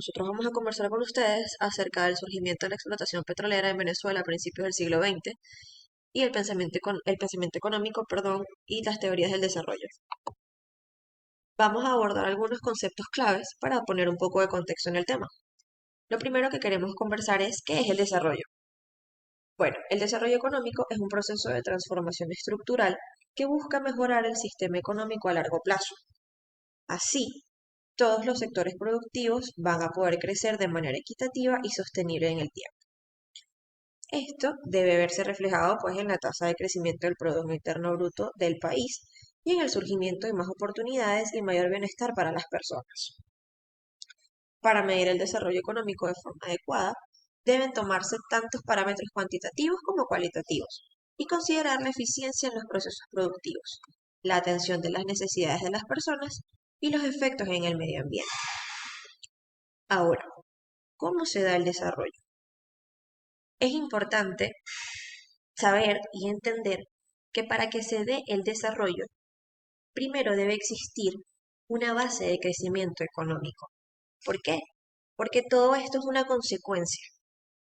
Nosotros vamos a conversar con ustedes acerca del surgimiento de la explotación petrolera en Venezuela a principios del siglo XX y el pensamiento económico, perdón, y las teorías del desarrollo. Vamos a abordar algunos conceptos claves para poner un poco de contexto en el tema. Lo primero que queremos conversar es ¿qué es el desarrollo? Bueno, el desarrollo económico es un proceso de transformación estructural que busca mejorar el sistema económico a largo plazo. Así, todos los sectores productivos van a poder crecer de manera equitativa y sostenible en el tiempo. Esto debe verse reflejado pues en la tasa de crecimiento del Producto Interno Bruto del país y en el surgimiento de más oportunidades y mayor bienestar para las personas. Para medir el desarrollo económico de forma adecuada, deben tomarse tantos parámetros cuantitativos como cualitativos y considerar la eficiencia en los procesos productivos, la atención de las necesidades de las personas y los efectos en el medio ambiente. Ahora, ¿cómo se da el desarrollo? Es importante saber y entender que para que se dé el desarrollo, primero debe existir una base de crecimiento económico. ¿Por qué? Porque todo esto es una consecuencia.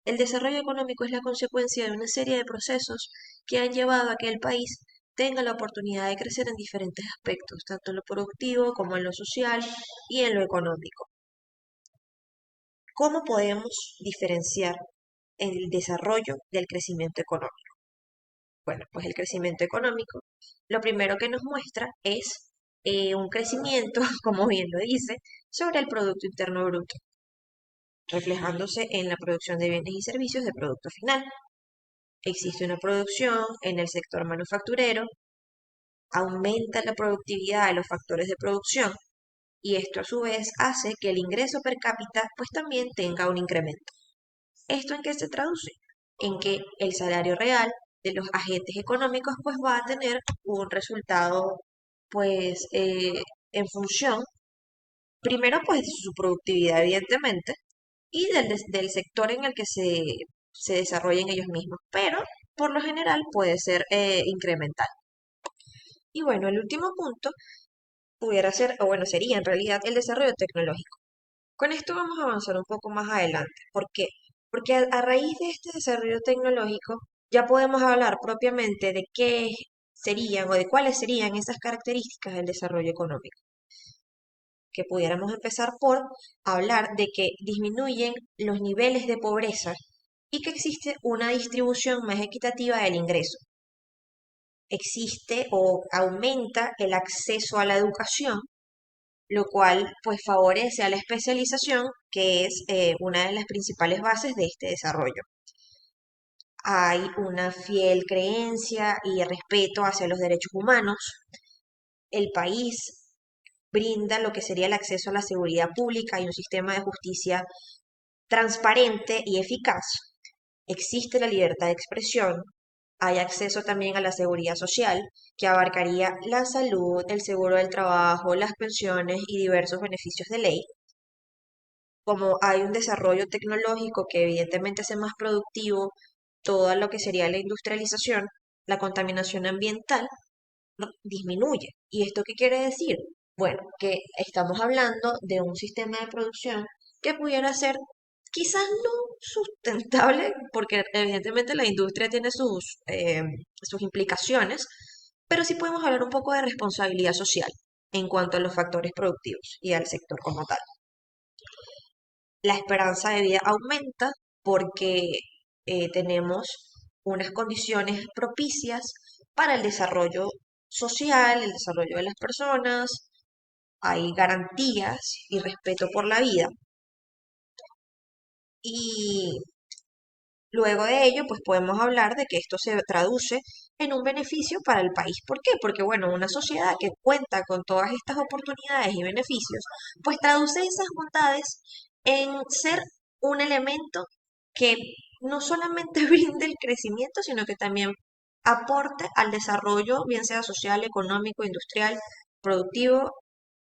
El desarrollo económico es la consecuencia de una serie de procesos que han llevado a que el país tenga la oportunidad de crecer en diferentes aspectos, tanto en lo productivo como en lo social y en lo económico. ¿Cómo podemos diferenciar el desarrollo del crecimiento económico? Bueno, pues el crecimiento económico, lo primero que nos muestra es un crecimiento, como bien lo dice, sobre el Producto Interno Bruto, reflejándose en la producción de bienes y servicios de producto final. Existe una producción en el sector manufacturero, aumenta la productividad de los factores de producción y esto a su vez hace que el ingreso per cápita pues también tenga un incremento. ¿Esto en qué se traduce? En que el salario real de los agentes económicos pues va a tener un resultado pues en función, primero pues de su productividad evidentemente y del sector en el que se desarrollen ellos mismos, pero por lo general puede ser incremental. Y bueno, el último punto pudiera ser, o bueno, sería en realidad el desarrollo tecnológico. Con esto vamos a avanzar un poco más adelante. ¿Por qué? Porque a raíz de este desarrollo tecnológico ya podemos hablar propiamente de qué serían o de cuáles serían esas características del desarrollo económico. Que pudiéramos empezar por hablar de que disminuyen los niveles de pobreza y que existe una distribución más equitativa del ingreso. Existe o aumenta el acceso a la educación, lo cual pues favorece a la especialización, que es una de las principales bases de este desarrollo. Hay una fiel creencia y respeto hacia los derechos humanos. El país brinda lo que sería el acceso a la seguridad pública y un sistema de justicia transparente y eficaz. Existe la libertad de expresión. Hay acceso también a la seguridad social, que abarcaría la salud, el seguro del trabajo, las pensiones y diversos beneficios de ley. Como hay un desarrollo tecnológico que evidentemente hace más productivo todo lo que sería la industrialización, la contaminación ambiental ¿no? disminuye. ¿Y esto qué quiere decir? Bueno, que estamos hablando de un sistema de producción que pudiera ser quizás no sustentable, porque evidentemente la industria tiene sus implicaciones, pero sí podemos hablar un poco de responsabilidad social en cuanto a los factores productivos y al sector como tal. La esperanza de vida aumenta porque tenemos unas condiciones propicias para el desarrollo social, el desarrollo de las personas, hay garantías y respeto por la vida. Y luego de ello, pues podemos hablar de que esto se traduce en un beneficio para el país. ¿Por qué? Porque, bueno, una sociedad que cuenta con todas estas oportunidades y beneficios, pues traduce esas bondades en ser un elemento que no solamente brinde el crecimiento, sino que también aporte al desarrollo, bien sea social, económico, industrial, productivo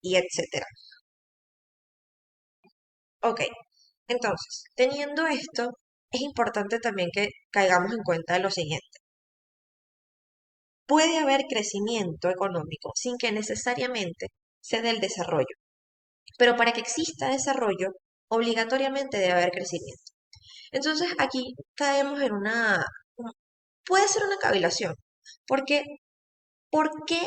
y etcétera. Ok, entonces, teniendo esto, es importante también que caigamos en cuenta de lo siguiente. Puede haber crecimiento económico sin que necesariamente se dé el desarrollo, pero para que exista desarrollo Obligatoriamente debe haber crecimiento. Entonces aquí caemos en puede ser una cavilación, porque ¿por qué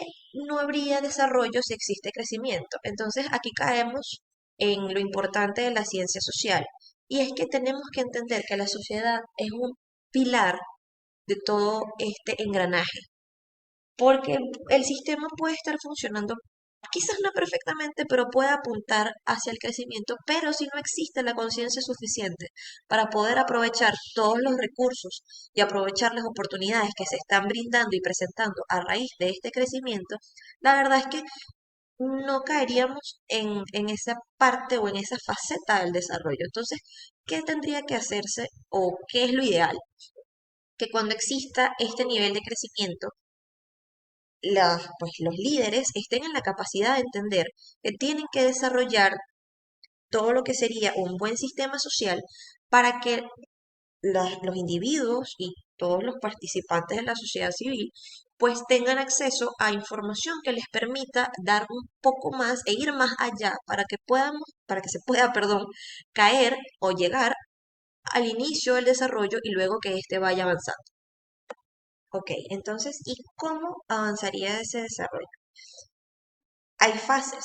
no habría desarrollo si existe crecimiento? Entonces aquí caemos en lo importante de la ciencia social, y es que tenemos que entender que la sociedad es un pilar de todo este engranaje, porque el sistema puede estar funcionando, quizás no perfectamente, pero puede apuntar hacia el crecimiento, pero si no existe la conciencia suficiente para poder aprovechar todos los recursos y aprovechar las oportunidades que se están brindando y presentando a raíz de este crecimiento, la verdad es que no caeríamos en esa parte o en esa faceta del desarrollo. Entonces, ¿qué tendría que hacerse o qué es lo ideal? Que cuando exista este nivel de crecimiento, pues, los líderes estén en la capacidad de entender que tienen que desarrollar todo lo que sería un buen sistema social para que los individuos y todos los participantes de la sociedad civil pues tengan acceso a información que les permita dar un poco más e ir más allá para que se pueda, perdón, caer o llegar al inicio del desarrollo y luego que éste vaya avanzando. Ok, entonces, ¿y cómo avanzaría ese desarrollo? Hay fases.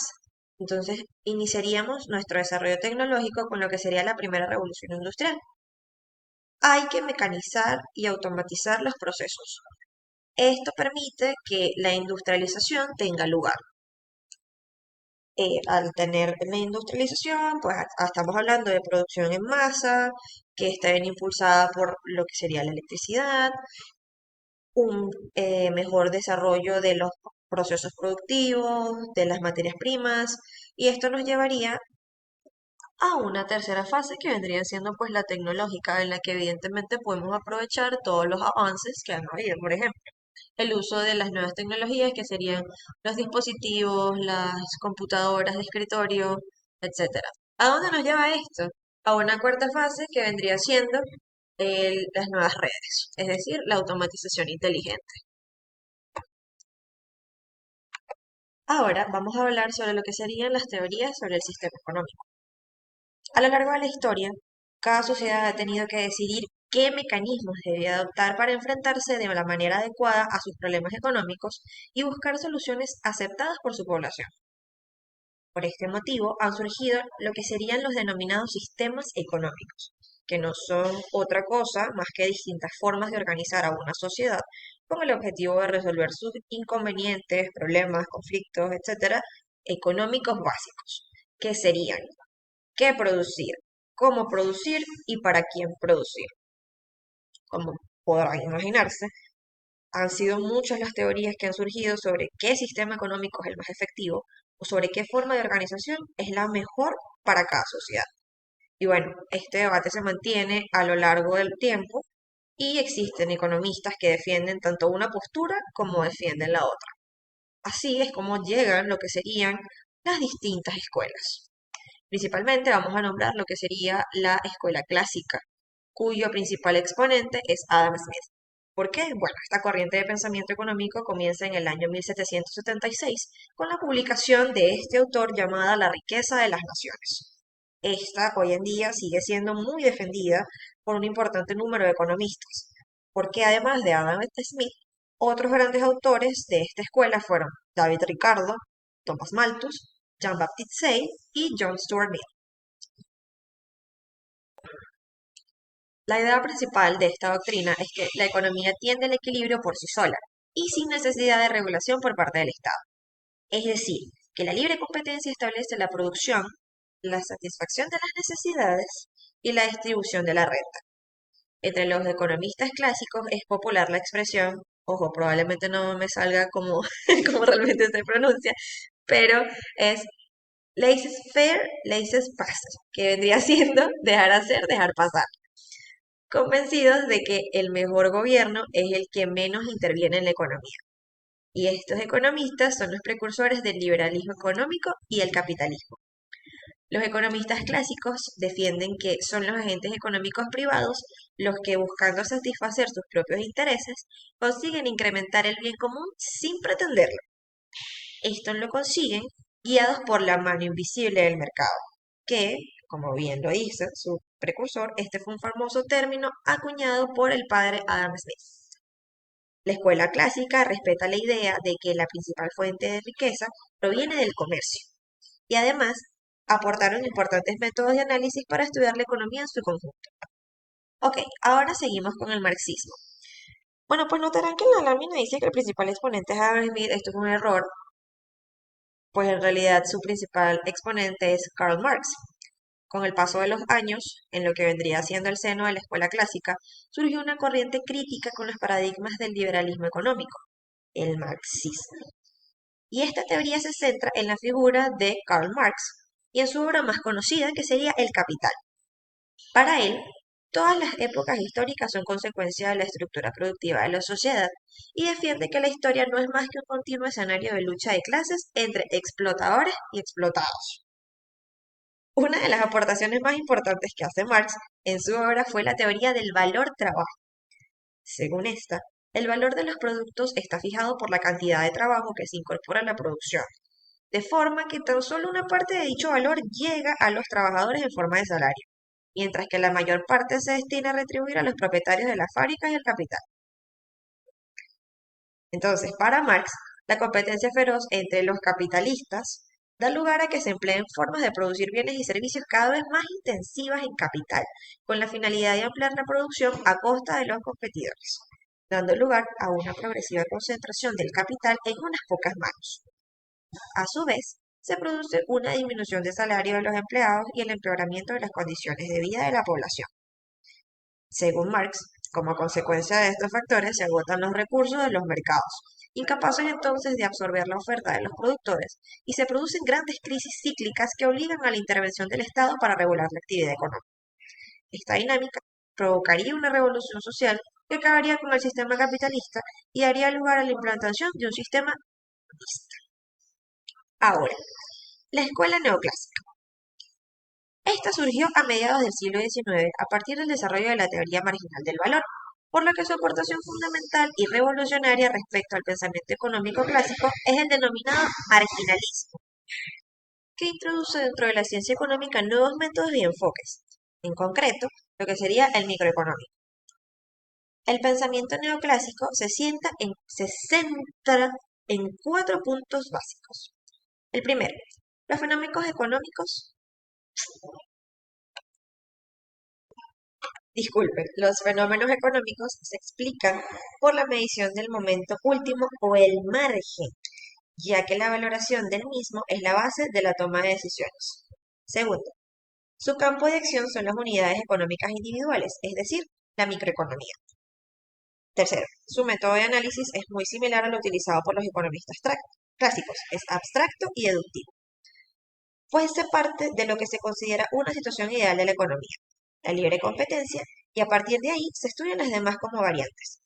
Entonces, iniciaríamos nuestro desarrollo tecnológico con lo que sería la primera revolución industrial. Hay que mecanizar y automatizar los procesos. Esto permite que la industrialización tenga lugar. Al tener la industrialización, pues estamos hablando de producción en masa, que está bien impulsada por lo que sería la electricidad, un mejor desarrollo de los procesos productivos, de las materias primas, y esto nos llevaría a una tercera fase que vendría siendo pues la tecnológica, en la que evidentemente podemos aprovechar todos los avances que han habido. Por ejemplo, el uso de las nuevas tecnologías que serían los dispositivos, las computadoras de escritorio, etcétera. ¿A dónde nos lleva esto? A una cuarta fase que vendría siendo las nuevas redes, es decir, la automatización inteligente. Ahora vamos a hablar sobre lo que serían las teorías sobre el sistema económico. A lo largo de la historia, cada sociedad ha tenido que decidir qué mecanismos debía adoptar para enfrentarse de la manera adecuada a sus problemas económicos y buscar soluciones aceptadas por su población. Por este motivo han surgido lo que serían los denominados sistemas económicos, que no son otra cosa más que distintas formas de organizar a una sociedad con el objetivo de resolver sus inconvenientes, problemas, conflictos, etcétera, económicos básicos, que serían qué producir, cómo producir y para quién producir. Como podrán imaginarse, han sido muchas las teorías que han surgido sobre qué sistema económico es el más efectivo o sobre qué forma de organización es la mejor para cada sociedad. Y bueno, este debate se mantiene a lo largo del tiempo y existen economistas que defienden tanto una postura como defienden la otra. Así es como llegan lo que serían las distintas escuelas. Principalmente vamos a nombrar lo que sería la escuela clásica, cuyo principal exponente es Adam Smith. ¿Por qué? Bueno, esta corriente de pensamiento económico comienza en el año 1776 con la publicación de este autor llamada La riqueza de las naciones. Esta hoy en día sigue siendo muy defendida por un importante número de economistas, porque además de Adam Smith, otros grandes autores de esta escuela fueron David Ricardo, Thomas Malthus, Jean-Baptiste Say y John Stuart Mill. La idea principal de esta doctrina es que la economía tiende al equilibrio por sí sola y sin necesidad de regulación por parte del Estado. Es decir, que la libre competencia establece la producción, la satisfacción de las necesidades y la distribución de la renta. Entre los economistas clásicos es popular la expresión, ojo, probablemente no me salga como, como realmente se pronuncia, pero es laissez-faire, laissez-passer, que vendría siendo dejar hacer, dejar pasar, convencidos de que el mejor gobierno es el que menos interviene en la economía. Y estos economistas son los precursores del liberalismo económico y el capitalismo. Los economistas clásicos defienden que son los agentes económicos privados los que, buscando satisfacer sus propios intereses, consiguen incrementar el bien común sin pretenderlo. Esto lo consiguen guiados por la mano invisible del mercado, que, Como bien lo dice su precursor, este fue un famoso término acuñado por el padre Adam Smith. La escuela clásica respeta la idea de que la principal fuente de riqueza proviene del comercio y además aportaron importantes métodos de análisis para estudiar la economía en su conjunto. Ok, ahora seguimos con el marxismo. Bueno, pues notarán que en la lámina dice que el principal exponente es Adam Smith. Esto es un error, pues en realidad su principal exponente es Karl Marx. Con el paso de los años, en lo que vendría siendo el seno de la escuela clásica, surgió una corriente crítica con los paradigmas del liberalismo económico, el marxismo. Y esta teoría se centra en la figura de Karl Marx y en su obra más conocida, que sería El Capital. Para él, todas las épocas históricas son consecuencia de la estructura productiva de la sociedad y defiende que la historia no es más que un continuo escenario de lucha de clases entre explotadores y explotados. Una de las aportaciones más importantes que hace Marx en su obra fue la teoría del valor trabajo. Según esta, el valor de los productos está fijado por la cantidad de trabajo que se incorpora a la producción, de forma que tan solo una parte de dicho valor llega a los trabajadores en forma de salario, mientras que la mayor parte se destina a retribuir a los propietarios de las fábricas y el capital. Entonces, para Marx, la competencia feroz entre los capitalistas da lugar a que se empleen formas de producir bienes y servicios cada vez más intensivas en capital, con la finalidad de ampliar la producción a costa de los competidores, dando lugar a una progresiva concentración del capital en unas pocas manos. A su vez, se produce una disminución de salario de los empleados y el empeoramiento de las condiciones de vida de la población. Según Marx, como consecuencia de estos factores se agotan los recursos de los mercados, incapaces entonces de absorber la oferta de los productores, y se producen grandes crisis cíclicas que obligan a la intervención del Estado para regular la actividad económica. Esta dinámica provocaría una revolución social que acabaría con el sistema capitalista y daría lugar a la implantación de un sistema comunista. Ahora, la escuela neoclásica. Esta surgió a mediados del siglo XIX a partir del desarrollo de la teoría marginal del valor, por lo que su aportación fundamental y revolucionaria respecto al pensamiento económico clásico es el denominado marginalismo, que introduce dentro de la ciencia económica nuevos métodos y enfoques, en concreto, lo que sería el microeconómico. El pensamiento neoclásico se centra en 4 puntos básicos. El primero, los fenómenos económicos. Disculpen, los fenómenos económicos se explican por la medición del momento último o el margen, ya que la valoración del mismo es la base de la toma de decisiones. Segundo, su campo de acción son las unidades económicas individuales, es decir, la microeconomía. Tercero, su método de análisis es muy similar al utilizado por los economistas clásicos, es abstracto y deductivo, pues se parte de lo que se considera una situación ideal de la economía, la libre competencia, y a partir de ahí se estudian las demás como variantes.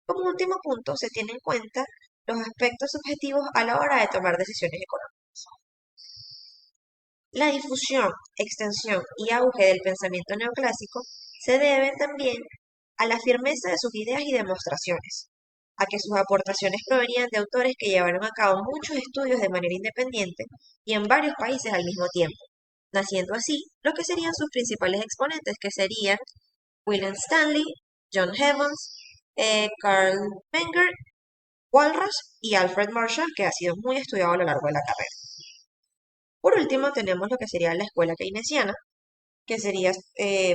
Como último punto, se tienen en cuenta los aspectos subjetivos a la hora de tomar decisiones económicas. La difusión, extensión y auge del pensamiento neoclásico se deben también a la firmeza de sus ideas y demostraciones, a que sus aportaciones provenían de autores que llevaron a cabo muchos estudios de manera independiente y en varios países al mismo tiempo, naciendo así lo que serían sus principales exponentes, que serían William Stanley, John Evans, Carl Menger, Walras y Alfred Marshall, que ha sido muy estudiado a lo largo de la carrera. Por último, tenemos lo que sería la escuela keynesiana, que sería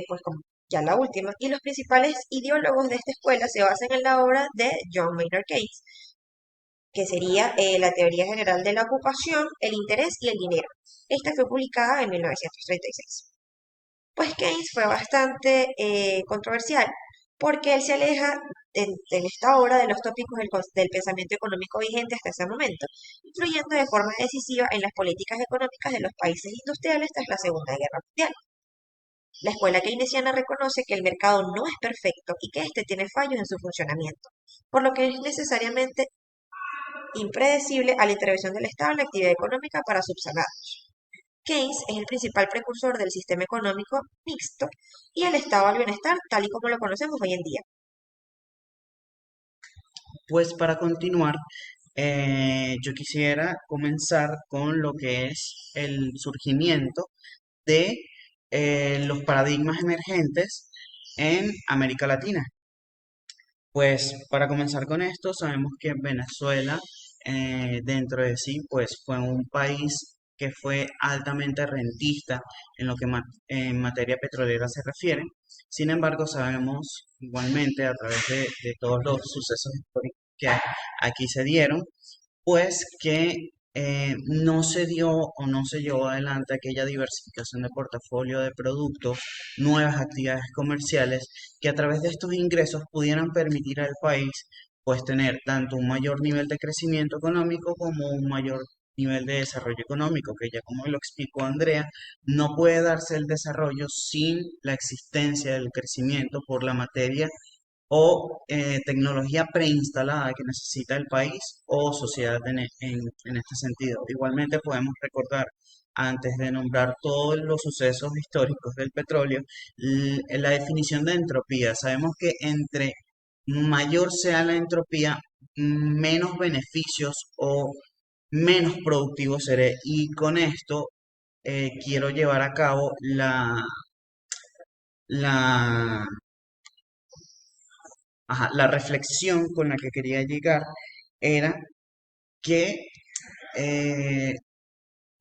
pues como ya la última, y los principales ideólogos de esta escuela se basan en la obra de John Maynard Keynes, que sería la teoría general de la ocupación, el interés y el dinero. Esta fue publicada en 1936. Pues Keynes fue bastante controversial porque él se aleja en esta obra de los tópicos del pensamiento económico vigente hasta ese momento, influyendo de forma decisiva en las políticas económicas de los países industriales tras la Segunda Guerra Mundial. La escuela keynesiana reconoce que el mercado no es perfecto y que éste tiene fallos en su funcionamiento, por lo que es necesariamente impredecible a la intervención del Estado en la actividad económica para subsanarlos. Keynes es el principal precursor del sistema económico mixto y el estado del bienestar tal y como lo conocemos hoy en día. Pues para continuar, yo quisiera comenzar con lo que es el surgimiento de los paradigmas emergentes en América Latina. Pues para comenzar con esto, sabemos que Venezuela dentro de sí, pues fue un país que fue altamente rentista en lo que en materia petrolera se refiere. Sin embargo, sabemos igualmente a través de todos los sucesos históricos que aquí se dieron, pues que no se dio o no se llevó adelante aquella diversificación de portafolio de productos, nuevas actividades comerciales, que a través de estos ingresos pudieran permitir al país pues tener tanto un mayor nivel de crecimiento económico como un mayor nivel de desarrollo económico, que ya como lo explicó Andrea, no puede darse el desarrollo sin la existencia del crecimiento por la materia o tecnología preinstalada que necesita el país o sociedad en este sentido. Igualmente podemos recordar, antes de nombrar todos los sucesos históricos del petróleo, la definición de entropía. Sabemos que entre mayor sea la entropía, menos beneficios o menos productivo seré. Y con esto quiero llevar a cabo la, la reflexión con la que quería llegar era que eh,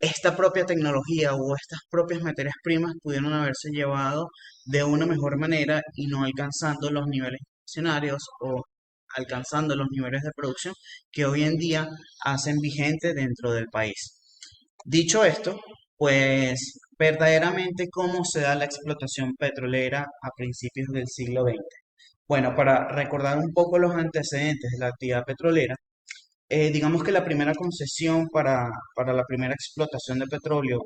esta propia tecnología o estas propias materias primas pudieron haberse llevado de una mejor manera y no alcanzando los niveles funcionarios o alcanzando los niveles de producción que hoy en día hacen vigente dentro del país. Dicho esto, pues verdaderamente cómo se da la explotación petrolera a principios del siglo XX. Bueno, para recordar un poco los antecedentes de la actividad petrolera, digamos que la primera concesión para la primera explotación de petróleo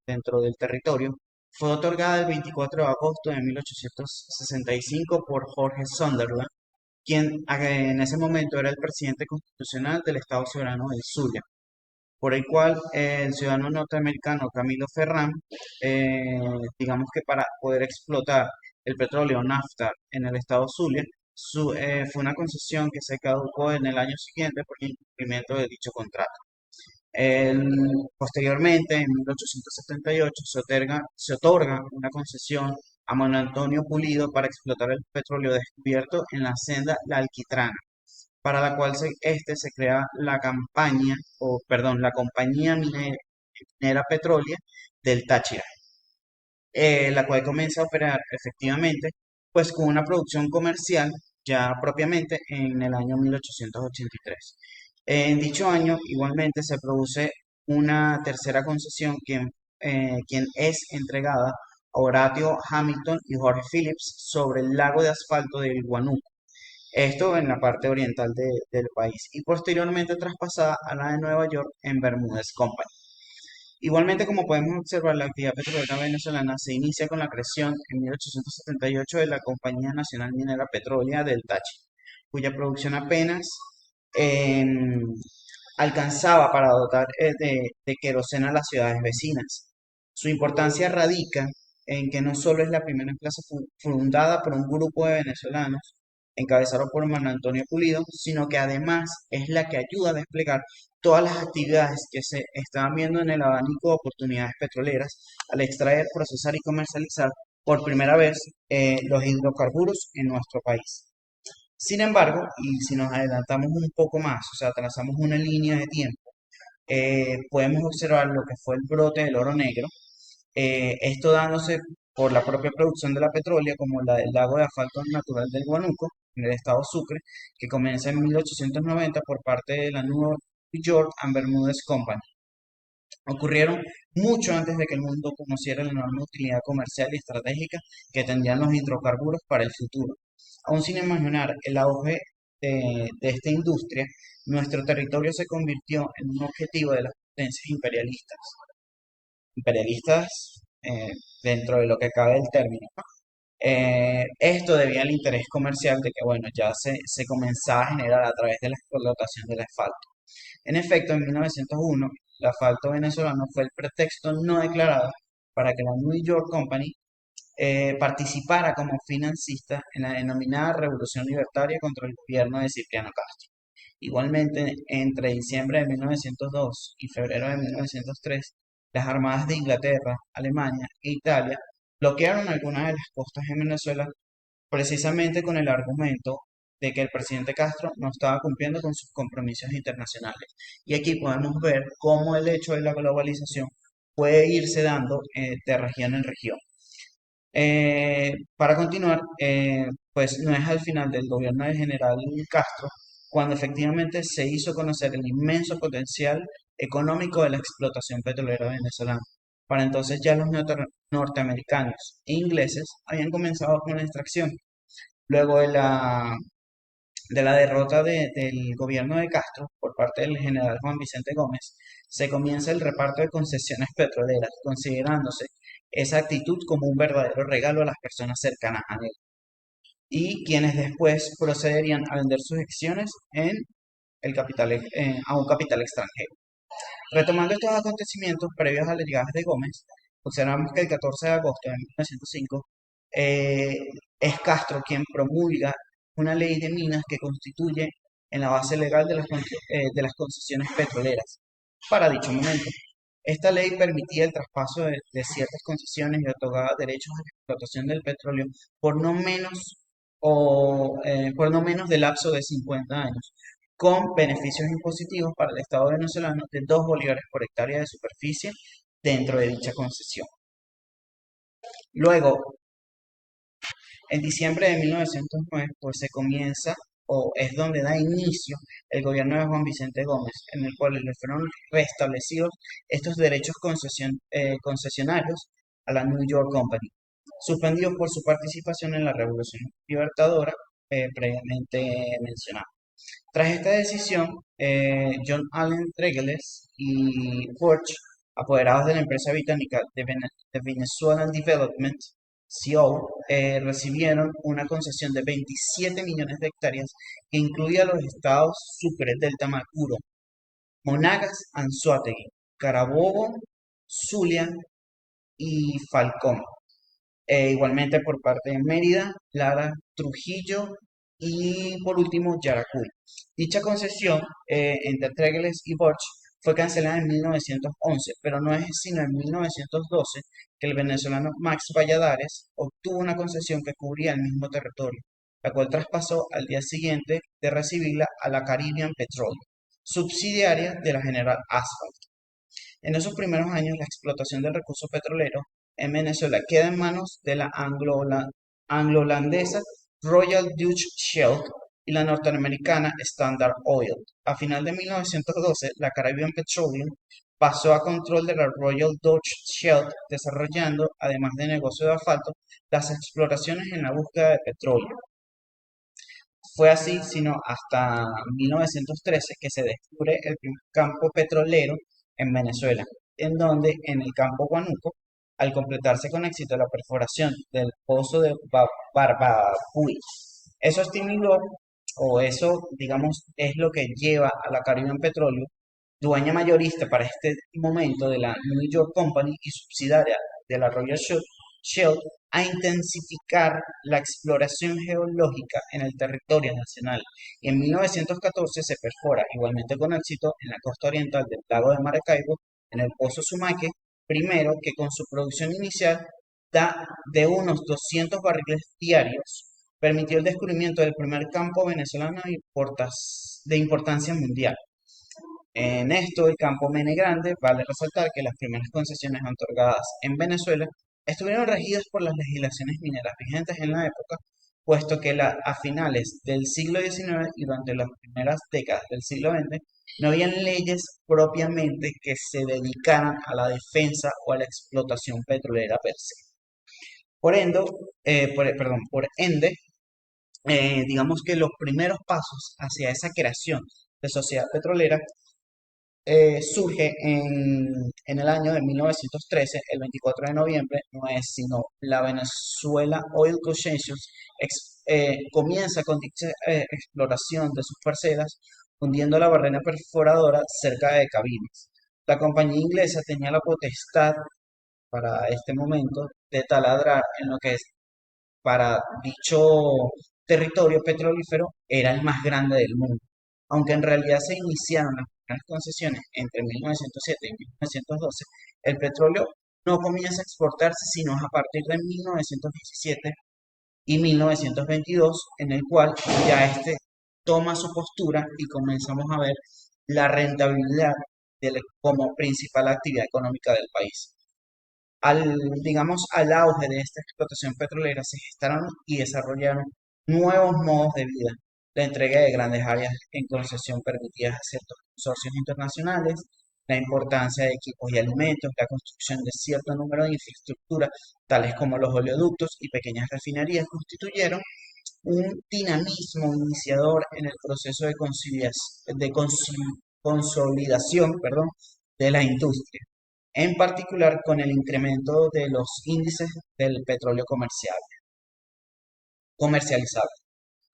dentro del territorio fue otorgada el 24 de agosto de 1865 por Jorge Sunderland, quien en ese momento era el presidente constitucional del Estado Soberano del Zulia, por el cual el ciudadano norteamericano Camilo Ferrán, eh, digamos que para poder explotar el petróleo nafta en el estado Zulia, fue una concesión que se caducó en el año siguiente por el incumplimiento de dicho contrato. Posteriormente, en 1878, se otorga una concesión a Manuel Antonio Pulido para explotar el petróleo descubierto en la senda La Alquitrana, para la cual se crea la campaña, o perdón, la compañía minera petrólea del Táchira, la cual comienza a operar efectivamente, pues con una producción comercial ya propiamente en el año 1883. En dicho año, igualmente, se produce una tercera concesión, quien es entregada a Horatio Hamilton y Jorge Phillips sobre el lago de asfalto del Guanuco, esto en la parte oriental del país, y posteriormente traspasada a la de Nueva York en Bermúdez Company. Igualmente, como podemos observar, la actividad petrolera venezolana se inicia con la creación en 1878 de la Compañía Nacional Minera Petrólea del Táchira, cuya producción apenas em, alcanzaba para dotar de queroseno a las ciudades vecinas. Su importancia radica en que no solo es la primera empresa fundada por un grupo de venezolanos, encabezado por Manuel Antonio Pulido, sino que además es la que ayuda a desplegar todas las actividades que se estaban viendo en el abanico de oportunidades petroleras al extraer, procesar y comercializar por primera vez los hidrocarburos en nuestro país. Sin embargo, y si nos adelantamos un poco más, o sea, trazamos una línea de tiempo, podemos observar lo que fue el brote del oro negro, esto dándose por la propia producción de la petrólea, como la del lago de asfalto natural del Guanuco, en el estado Sucre, que comienza en 1890 por parte de la New York and Bermúdez Company. Ocurrieron mucho antes de que el mundo conociera la enorme utilidad comercial y estratégica que tendrían los hidrocarburos para el futuro. Aún sin imaginar el auge de esta industria, nuestro territorio se convirtió en un objetivo de las potencias imperialistas. Imperialistas dentro de lo que cabe el término, ¿no? Esto debía al interés comercial de que, bueno, ya se comenzaba a generar a través de la explotación del asfalto. En efecto, en 1901, el asfalto venezolano fue el pretexto no declarado para que la New York Company participara como financista en la denominada Revolución Libertaria contra el gobierno de Cipriano Castro. Igualmente, entre diciembre de 1902 y febrero de 1903, las armadas de Inglaterra, Alemania e Italia bloquearon algunas de las costas en Venezuela precisamente con el argumento de que el presidente Castro no estaba cumpliendo con sus compromisos internacionales. Y aquí podemos ver cómo el hecho de la globalización puede irse dando de región en región. Para continuar, pues no es al final del gobierno del general Castro cuando efectivamente se hizo conocer el inmenso potencial económico de la explotación petrolera venezolana. Para entonces ya los norteamericanos e ingleses habían comenzado con la extracción. Luego de la derrota del gobierno de Castro por parte del general Juan Vicente Gómez, se comienza el reparto de concesiones petroleras, considerándose esa actitud como un verdadero regalo a las personas cercanas a él, y quienes después procederían a vender sus acciones a un capital extranjero. Retomando estos acontecimientos previos a la llegada de Gómez, observamos que el 14 de agosto de 1905 eh, es Castro quien promulga una ley de minas que constituye en la base legal de las concesiones petroleras para dicho momento. Esta ley permitía el traspaso de ciertas concesiones y otorgaba derechos a la explotación del petróleo por no menos por no menos de lapso de 50 años, con beneficios impositivos para el Estado venezolano de 2 bolívares por hectárea de superficie dentro de dicha concesión. Luego, en diciembre de 1909, pues se comienza o es donde da inicio el gobierno de Juan Vicente Gómez, en el cual le fueron restablecidos estos derechos concesionarios a la New York Company, suspendidos por su participación en la Revolución Libertadora previamente mencionada. Tras esta decisión, John Allen Tregelles y Forge, apoderados de la empresa británica de Venezuelan Development, CO, recibieron una concesión de 27 millones de hectáreas que incluía los estados Sucre, Delta Macuro, Monagas, Anzoátegui, Carabobo, Zulia y Falcón. Igualmente por parte de Mérida, Lara, Trujillo y por último Yaracuy. Dicha concesión entre Tregles y Borch fue cancelada en 1911, pero no es sino en 1912 que el venezolano Max Valladares obtuvo una concesión que cubría el mismo territorio, la cual traspasó al día siguiente de recibirla a la Caribbean Petroleum, subsidiaria de la General Asphalt. En esos primeros años, la explotación del recurso petrolero en Venezuela queda en manos de la anglo-holandesa Royal Dutch Shell y la norteamericana Standard Oil. A final de 1912, la Caribbean Petroleum pasó a control de la Royal Dutch Shell, desarrollando, además de negocio de asfalto, las exploraciones en la búsqueda de petróleo. Fue así, sino hasta 1913 que se descubre el primer campo petrolero en Venezuela, en donde en el campo Guanuco, al completarse con éxito la perforación del pozo de Barbabuy, eso estimuló, o eso, digamos, es lo que lleva a la Caribbean Petroleum, dueña mayorista para este momento de la New York Company y subsidiaria de la Royal Shell, a intensificar la exploración geológica en el territorio nacional. Y en 1914 se perfora, igualmente con éxito, en la costa oriental del lago de Maracaibo, en el pozo Sumaque, primero que con su producción inicial da de unos 200 barriles diarios, permitió el descubrimiento del primer campo venezolano de importancia mundial. En esto, el campo Mene Grande, vale resaltar que las primeras concesiones otorgadas en Venezuela estuvieron regidas por las legislaciones mineras vigentes en la época, puesto que a finales del siglo XIX y durante las primeras décadas del siglo XX no habían leyes propiamente que se dedicaran a la defensa o a la explotación petrolera per se. Por ende, digamos que los primeros pasos hacia esa creación de sociedad petrolera surge en el año de 1913, el 24 de noviembre, no es sino la Venezuela Oil Consortium comienza con dicha exploración de sus parcelas, hundiendo la barrena perforadora cerca de Cabimas. La compañía inglesa tenía la potestad para este momento de taladrar en lo que es para dicho territorio petrolífero era el más grande del mundo. Aunque en realidad se iniciaron las primeras concesiones entre 1907 y 1912, el petróleo no comienza a exportarse sino a partir de 1917 y 1922, en el cual ya este toma su postura y comenzamos a ver la rentabilidad como principal actividad económica del país. Digamos, al auge de esta explotación petrolera se gestaron y desarrollaron nuevos modos de vida, la entrega de grandes áreas en concesión permitidas a ciertos consorcios internacionales, la importancia de equipos y alimentos, la construcción de cierto número de infraestructuras, tales como los oleoductos y pequeñas refinerías, constituyeron un dinamismo iniciador en el proceso de consolidación, perdón, de la industria, en particular con el incremento de los índices del petróleo comercializable.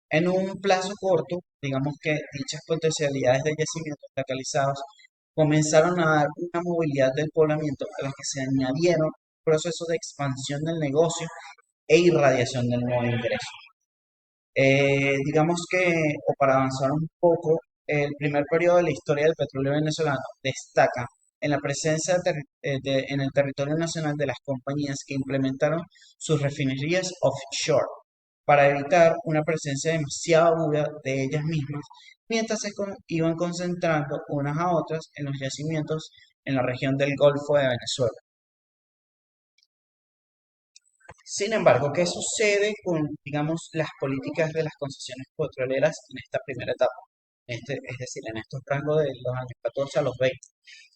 En un plazo corto, digamos que dichas potencialidades de yacimientos localizados comenzaron a dar una movilidad del poblamiento a la que se añadieron procesos de expansión del negocio e irradiación del nuevo ingreso. Digamos que, o para avanzar un poco, el primer periodo de la historia del petróleo venezolano destaca en la presencia en el territorio nacional de las compañías que implementaron sus refinerías offshore para evitar una presencia demasiado aguda de ellas mismas, mientras iban concentrando unas a otras en los yacimientos en la región del Golfo de Venezuela. Sin embargo, ¿qué sucede con, digamos, las políticas de las concesiones petroleras en esta primera etapa? Es decir, en estos rangos de los años 14 a los 20.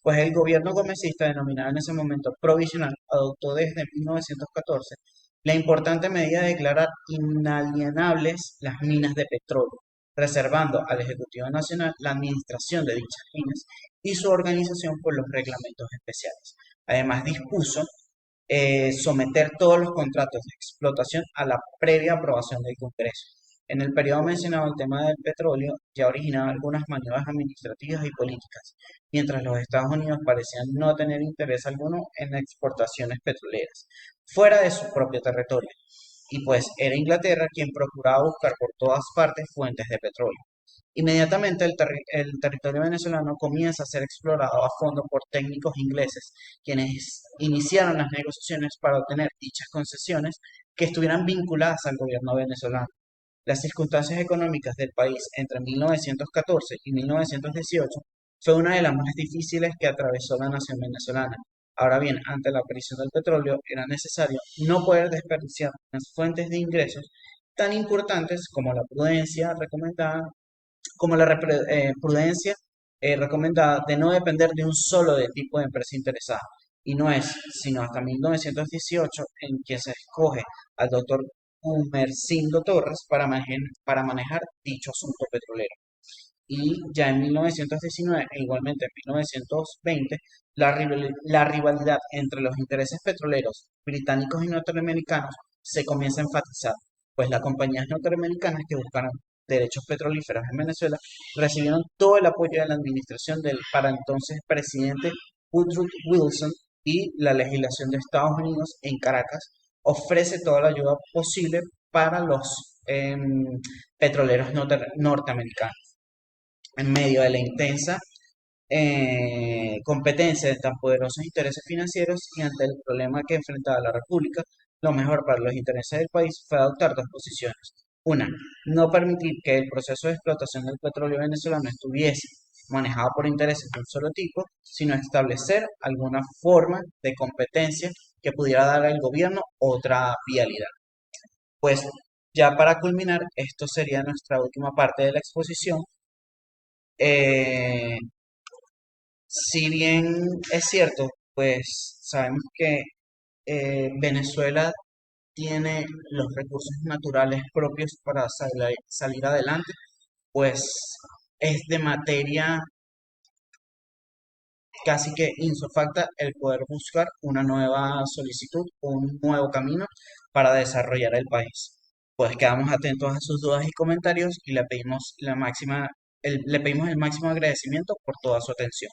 Pues el gobierno gomecista, denominado en ese momento provisional, adoptó desde 1914 la importante medida de declarar inalienables las minas de petróleo, reservando al Ejecutivo Nacional la administración de dichas minas y su organización por los reglamentos especiales. Además, dispuso someter todos los contratos de explotación a la previa aprobación del Congreso. En el periodo mencionado, el tema del petróleo ya originaba algunas maniobras administrativas y políticas, mientras los Estados Unidos parecían no tener interés alguno en exportaciones petroleras fuera de su propio territorio. Y pues era Inglaterra quien procuraba buscar por todas partes fuentes de petróleo. Inmediatamente el territorio venezolano comienza a ser explorado a fondo por técnicos ingleses, quienes iniciaron las negociaciones para obtener dichas concesiones que estuvieran vinculadas al gobierno venezolano. Las circunstancias económicas del país entre 1914 y 1918 fue una de las más difíciles que atravesó la nación venezolana. Ahora bien, ante la aparición del petróleo era necesario no poder desperdiciar unas fuentes de ingresos tan importantes como la prudencia recomendada de no depender de un solo tipo de empresa interesada. Y no es sino hasta 1918 en que se escoge al doctor Gumersindo Torres para manejar dicho asunto petrolero. Y ya en 1919 e igualmente en 1920, la rivalidad entre los intereses petroleros británicos y norteamericanos se comienza a enfatizar, pues las compañías norteamericanas que buscaron derechos petrolíferos en Venezuela recibieron todo el apoyo de la administración del para entonces presidente Woodrow Wilson, y la legislación de Estados Unidos en Caracas ofrece toda la ayuda posible para los petroleros norteamericanos. En medio de la intensa competencia de tan poderosos intereses financieros y ante el problema que enfrentaba la República, lo mejor para los intereses del país fue adoptar dos posiciones. Una, no permitir que el proceso de explotación del petróleo venezolano estuviese manejado por intereses de un solo tipo, sino establecer alguna forma de competencia que pudiera dar al gobierno otra vialidad. Pues ya para culminar, esto sería nuestra última parte de la exposición. Eh, si bien es cierto, pues sabemos que Venezuela tiene los recursos naturales propios para salir adelante, pues es de materia casi que insofacta el poder buscar una nueva solicitud o un nuevo camino para desarrollar el país. Pues quedamos atentos a sus dudas y comentarios y le pedimos le pedimos el máximo agradecimiento por toda su atención.